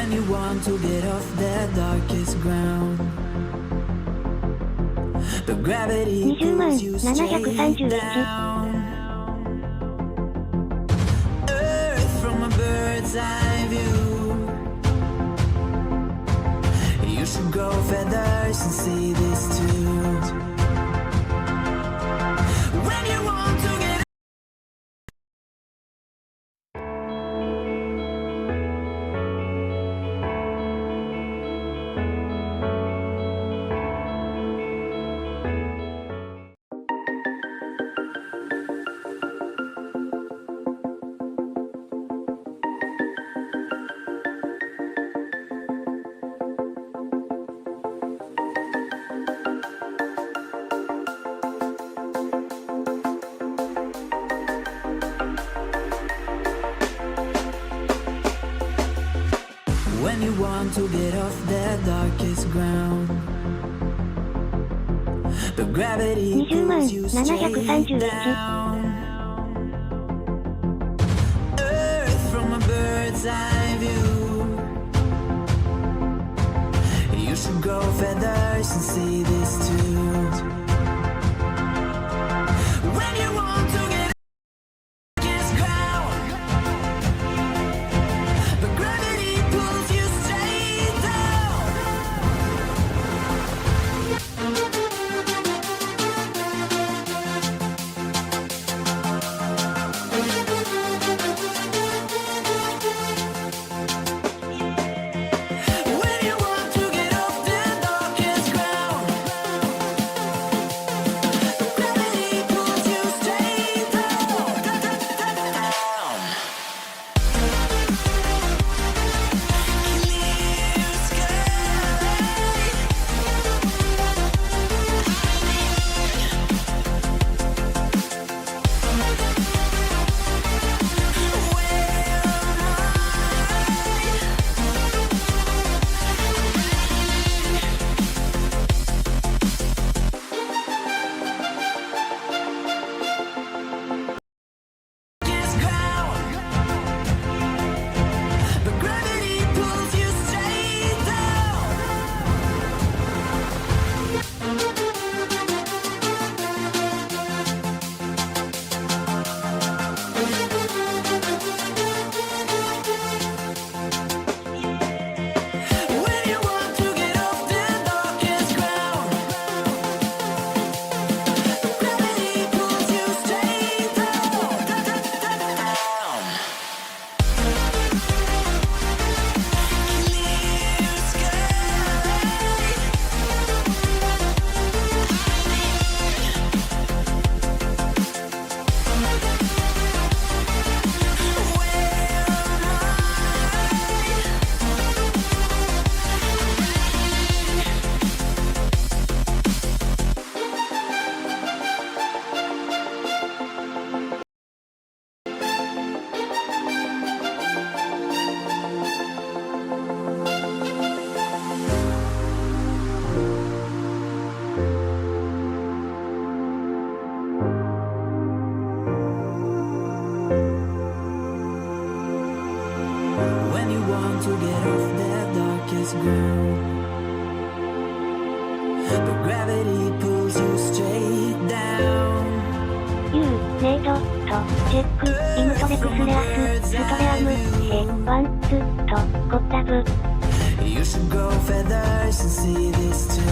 When you want to get off the darkest ground, but gravity pulls you straight down. Earth from a bird's eye view. You should grow feathers and see this too. When you want to get when you want to get off the darkest ground, but gravity pulls you straight down. Earth from a bird's eye view. You should grow feathers and see this too. When you want to get against ground, but gravity pulls you straight down. When you want to get off the darkest ground, gravity pulls you straight down. Clear against ground, but gravity pulls you straight down. When you want to get off the darkest ground, gravity pulls you straight down. Clear When you want to get off the darkest ground, but gravity pulls you straight down. ユー、ネイト、と、チェック、イントレクスレアス、ストレアム、ヘ、ワン、ツ、と、コッタブ。 You should grow feathers and see this too.